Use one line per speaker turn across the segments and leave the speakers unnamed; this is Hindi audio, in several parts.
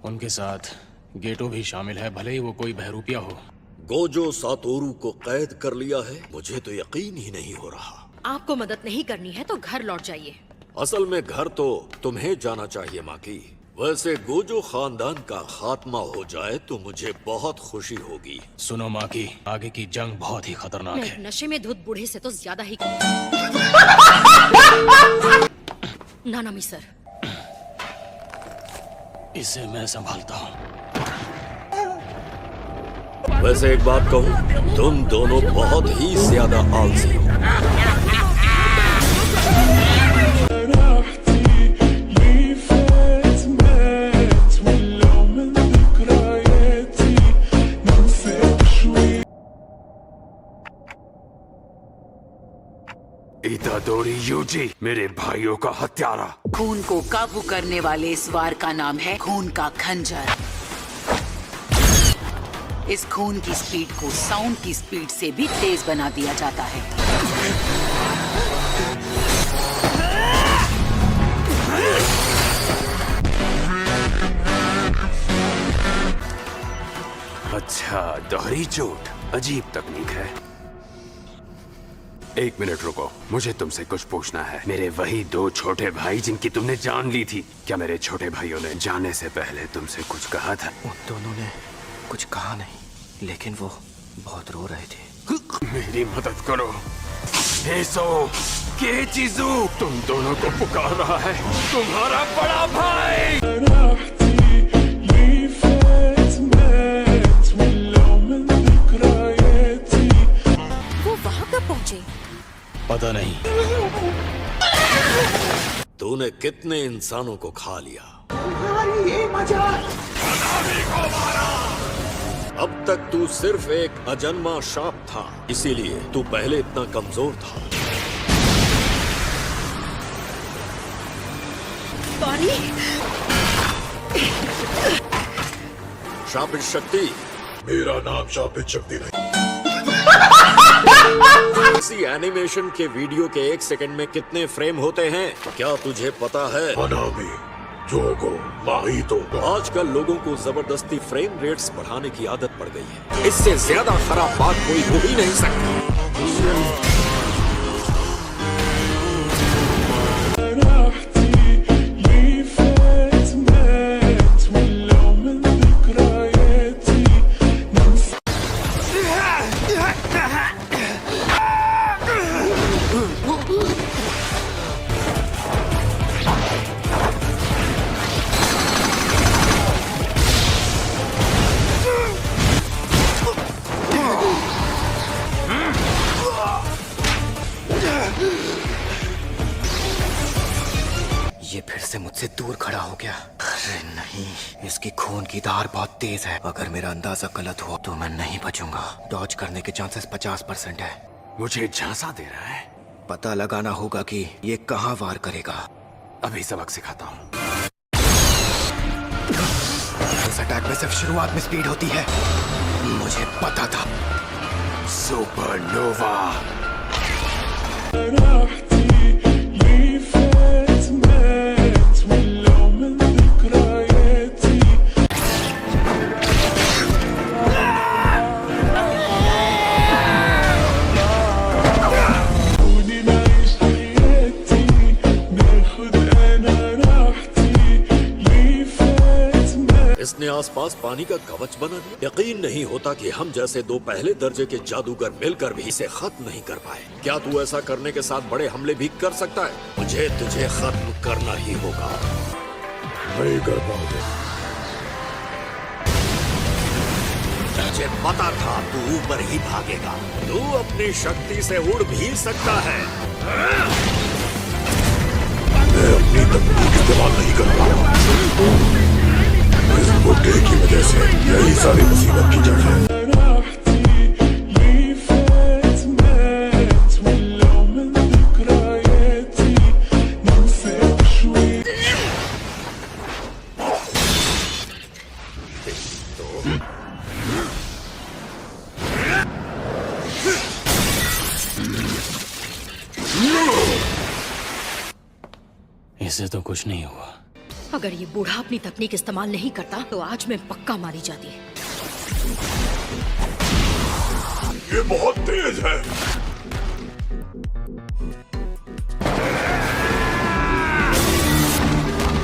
उनके साथ गेटो भी शामिल है, भले ही वो कोई बहरूपिया हो।
गोजो सातोरू को कैद कर लिया है? मुझे तो यकीन ही नहीं हो रहा।
आपको मदद नहीं करनी है तो घर लौट जाइए।
असल में घर तो तुम्हें जाना चाहिए माकी। वैसे गोजो खानदान का खात्मा हो जाए तो मुझे बहुत खुशी होगी।
सुनो माकी, आगे की जंग बहुत ही खतरनाक
मैं
है।
नशे में धुत बूढ़े से तो ज्यादा ही नानामी सर,
इसे मैं संभालता हूँ।
वैसे एक बात कहूँ, तुम दोनों बहुत ही ज्यादा आलसी हो।
इतादोरी यूजी, मेरे भाइयों का हत्यारा।
खून को काबू करने वाले इस वार का नाम है खून का खंजर। इस खून की स्पीड को साउंड की स्पीड से भी तेज बना दिया जाता है।
अच्छा, दोहरी चोट, अजीब तकनीक है। एक मिनट रुको, मुझे तुमसे कुछ पूछना है। मेरे वही दो छोटे भाई जिनकी तुमने जान ली थी, क्या मेरे छोटे भाइयों ने जाने से पहले तुमसे कुछ कहा था?
उन दोनों ने कुछ कहा नहीं, लेकिन वो बहुत रो रहे थे।
मेरी मदद करो। एसो, केचिज़ू, तुम दोनों को पुकार रहा है तुम्हारा बड़ा भाई।
पहुंचे
पता नहीं।
तूने कितने इंसानों को खा लिया? अब तक तू सिर्फ एक अजन्मा सांप था, इसीलिए तू पहले इतना कमजोर था।
पानी,
शापित शक्ति।
मेरा नाम शापित शक्ति नहीं।
इसी एनिमेशन के वीडियो के 1 सेकंड में कितने फ्रेम होते हैं, क्या तुझे पता है?
मनामी, जोगो, माहितो।
आजकल लोगों को जबरदस्ती फ्रेम रेट्स बढ़ाने की आदत पड़ गई है। इससे ज्यादा खराब बात कोई हो ही नहीं सकती।
ये फिर से मुझसे दूर खड़ा हो गया। अरे नहीं, इसकी खून की धार बहुत तेज है। अगर मेरा अंदाजा गलत हुआ तो मैं नहीं बचूंगा। डॉज करने के चांसेस 50% है।
मुझे झांसा दे रहा है।
पता लगाना होगा कि ये कहाँ वार करेगा।
अभी सबक सिखाता हूँ।
इस अटैक में सिर्फ शुरुआत में स्पीड होती है, मुझे पता था।
सुपरनोवा।
इसने आसपास पानी का कवच बना दिया। यकीन नहीं होता कि हम जैसे दो पहले दर्जे के जादूगर मिलकर भी इसे खत्म नहीं कर पाए। क्या तू ऐसा करने के साथ बड़े हमले भी कर सकता है? मुझे तुझे खत्म करना ही होगा।
नहीं कर पाओगे।
मुझे पता था तू ऊपर ही भागेगा। तू अपनी शक्ति से उड़ भी सकता है।
मैं अपनी तकनीक इस्तेमाल नहीं कर पा रहा। इस बुड्ढे की वजह से यही सारी मुसीबत की जड़ है।
इसे तो कुछ नहीं हुआ।
अगर ये बूढ़ा अपनी तकनीक इस्तेमाल नहीं करता तो आज मैं पक्का मारी जाती।
ये बहुत तेज है।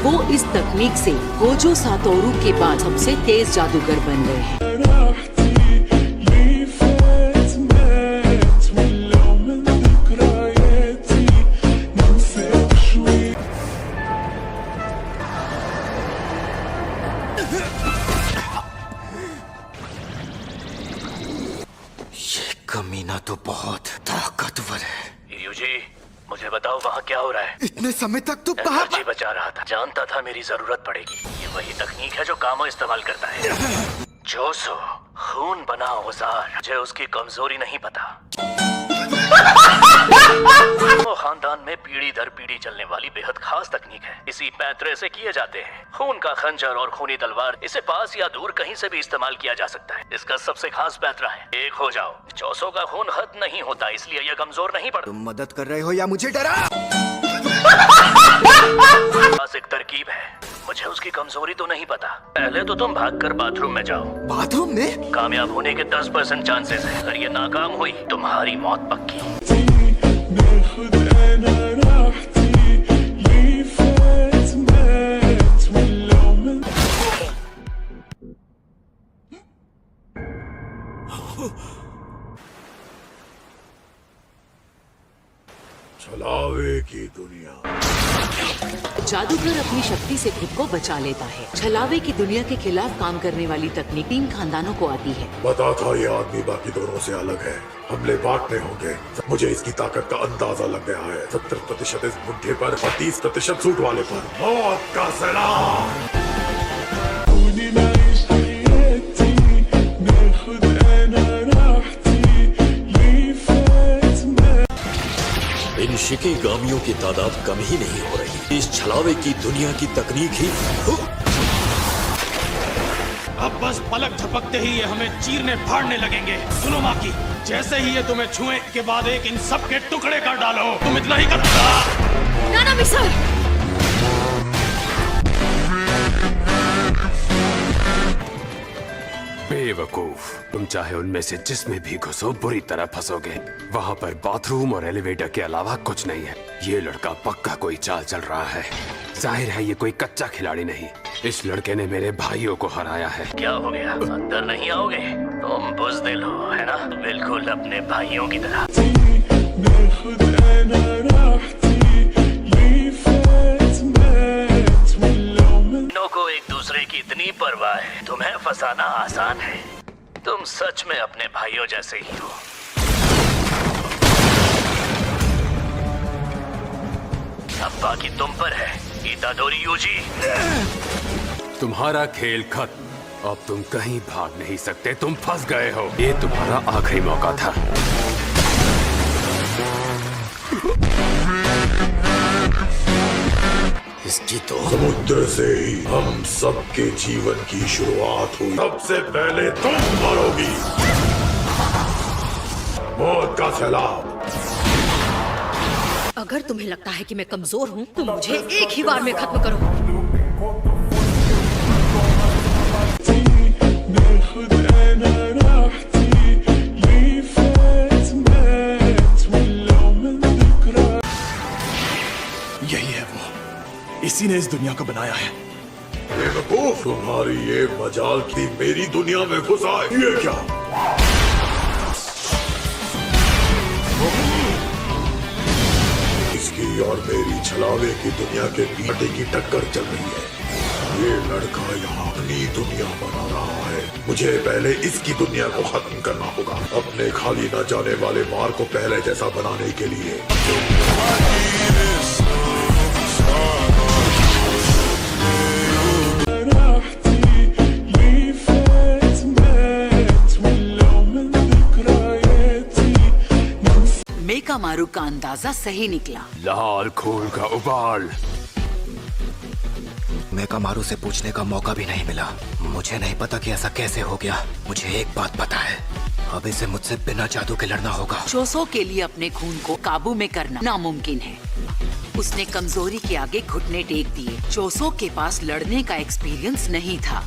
वो इस तकनीक से गोजो सातोरू के बाद सबसे तेज जादूगर बन गए हैं।
ये कमीना तो बहुत ताकतवर है।
यूजी, मुझे बताओ वहाँ क्या हो रहा है?
इतने समय तक तू कहाँ
एनर्जी बचा रहा था, जानता था मेरी जरूरत पड़ेगी। ये वही तकनीक है जो कामो इस्तेमाल करता है। जोसो, खून बना औजार। मुझे उसकी कमजोरी नहीं पता। वो खानदान में पीढ़ी दर पीढ़ी चलने वाली बेहद खास तकनीक है। इसी पैंतरे से किए जाते हैं। खून का खंजर और खूनी तलवार, इसे पास या दूर कहीं से भी इस्तेमाल किया जा सकता है। इसका सबसे खास पैंतरा है, एक हो जाओ। जोसो का खून खत्म नहीं होता, इसलिए यह कमजोर नहीं पड़ता।
तुम मदद कर रहे हो या मुझे डरा?
बस एक तरकीब है, मुझे उसकी कमजोरी तो नहीं पता। पहले तो तुम भागकर बाथरूम में जाओ।
बाथरूम में?
कामयाब होने के 10% चांसेस है। अगर ये नाकाम हुई तुम्हारी मौत पक्की।
छलावे की दुनिया।
जादूगर अपनी शक्ति से खुद को बचा लेता है। छलावे की दुनिया के खिलाफ काम करने वाली तकनीक 3 खानदानों को आती है।
बता था ये आदमी बाकी दोनों से अलग है। हमले बांटने होंगे। मुझे इसकी ताकत का अंदाजा लग गया है। 70% इस बुढ़े पर और 30% सूट वाले पर। मौत का सलाम।
इन शिकीगामियों की तादाद कम ही नहीं हो रही। इस छलावे की दुनिया की तकनीक ही
अब बस पलक झपकते ही ये हमें चीरने फाड़ने लगेंगे। सुनो माकी, जैसे ही ये तुम्हें छुए के बाद एक इन सब के टुकड़े कर डालो। तुम इतना ही कर।
नानामी सर!
बेवकूफ, तुम चाहे उनमें से जिसमें भी घुसो बुरी तरह फंसोगे। वहाँ पर बाथरूम और एलिवेटर के अलावा कुछ नहीं है। ये लड़का पक्का कोई चाल चल रहा है। जाहिर है ये कोई कच्चा खिलाड़ी नहीं। इस लड़के ने मेरे भाइयों को हराया है।
क्या हो गया? अंदर नहीं आओगे? तुम बुज़दिल हो, है ना? बिल्कुल अपने भाइयों की तरह। दोनों को एक दूसरे की इतनी परवाह है, तुम्हें फंसाना आसान है। तुम सच में अपने भाइयों जैसे ही हो। अब बाकी तुम पर है, इतादोरी यूजी।
तुम्हारा खेल खत्म। अब तुम कहीं भाग नहीं सकते। तुम फंस गए हो। ये तुम्हारा आखिरी मौका था।
इसकी तो
समुद्र से ही हम सबके जीवन की शुरुआत हुई। सबसे पहले तुम मरोगी। मौत का सैलाब।
अगर तुम्हें लगता है कि मैं कमजोर हूँ तो मुझे एक ही बार में खत्म करो।
यही है वो, इसी ने इस दुनिया को बनाया है।
बेवकूफ, तुम्हारी ये मजाल की मेरी दुनिया में घुस आए। ये क्या? इसकी और मेरी छलावे की दुनिया के बीच की टक्कर चल रही है। ये लड़का यहाँ अपनी दुनिया बना रहा है। मुझे पहले इसकी दुनिया को खत्म करना होगा, अपने खाली न जाने वाले मार को पहले जैसा बनाने के लिए।
मेकामारू का अंदाजा सही निकला।
लाल खून का उबाल।
मेकामारू से पूछने का मौका भी नहीं मिला। मुझे नहीं पता कि ऐसा कैसे हो गया। मुझे एक बात पता है, अब इसे मुझसे बिना जादू के लड़ना होगा।
जोसो के लिए अपने खून को काबू में करना नामुमकिन है। उसने कमजोरी के आगे घुटने टेक दिए। चोसो के पास लड़ने का एक्सपीरियंस नहीं था।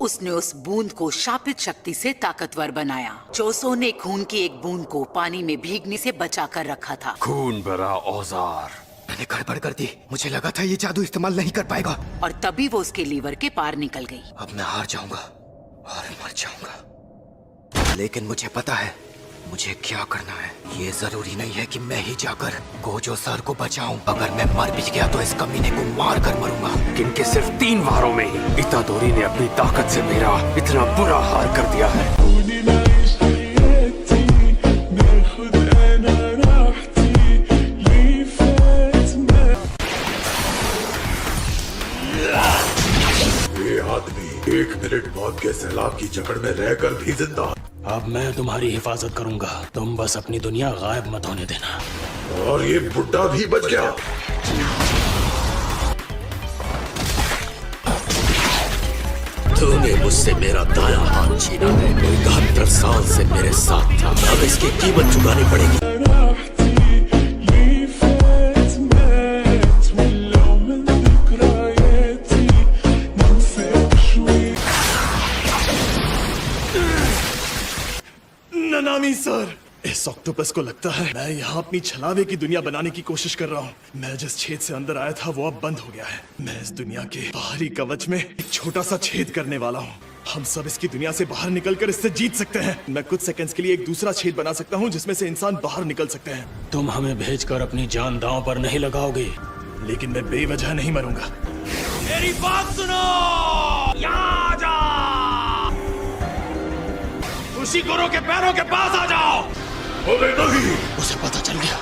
उसने उस बूंद को शापित शक्ति से ताकतवर बनाया। चोसो ने खून की एक बूंद को पानी में भीगने से बचा कर रखा था।
खून भरा औजार।
मैंने गड़बड़ कर दी। मुझे लगा था ये जादू इस्तेमाल नहीं कर पाएगा।
और तभी वो उसके लीवर के पार निकल गई।
अब मैं हार जाऊंगा और मर जाऊंगा, लेकिन मुझे पता है मुझे क्या करना है। ये जरूरी नहीं है कि मैं ही जाकर गोजो सर को बचाऊं। अगर मैं मर भी गया तो इस कमीने को मार कर मरूंगा।
इनके सिर्फ 3 वारों में ही इतादोरी ने अपनी ताकत से मेरा इतना बुरा हाल कर दिया है।
ये आदमी 1 मिनट मौत के सैलाब की जकड़ में रहकर भी जिंदा है।
अब मैं तुम्हारी हिफाजत करूंगा, तुम बस अपनी दुनिया गायब मत होने देना।
और ये बुड्ढा भी बच गया।
तूने मुझसे मेरा दायां हाथ छीना है। 71 साल से मेरे साथ था, अब इसकी कीमत चुकानी पड़ेगी।
ननामी सर, इस ऑक्टोपस को लगता है मैं यहाँ अपनी छलावे की दुनिया बनाने की कोशिश कर रहा हूँ। मैं जिस छेद से अंदर आया था वो अब बंद हो गया है। मैं इस दुनिया के बाहरी कवच में एक छोटा सा छेद करने वाला हूँ। हम सब इसकी दुनिया से बाहर निकलकर इससे जीत सकते हैं। मैं कुछ सेकंड्स के लिए एक दूसरा छेद बना सकता हूँ जिसमें से इंसान बाहर निकल सकते हैं।
तुम हमें भेजकर अपनी जान दांव पर नहीं लगाओगे,
लेकिन मैं बेवजह नहीं मरूंगा।
मेरी बात सुनो, यहाँ आ जाओ। उसी गुरु के पैरों के पास आ जाओ।
अरे नहीं,
उसे पता चल गया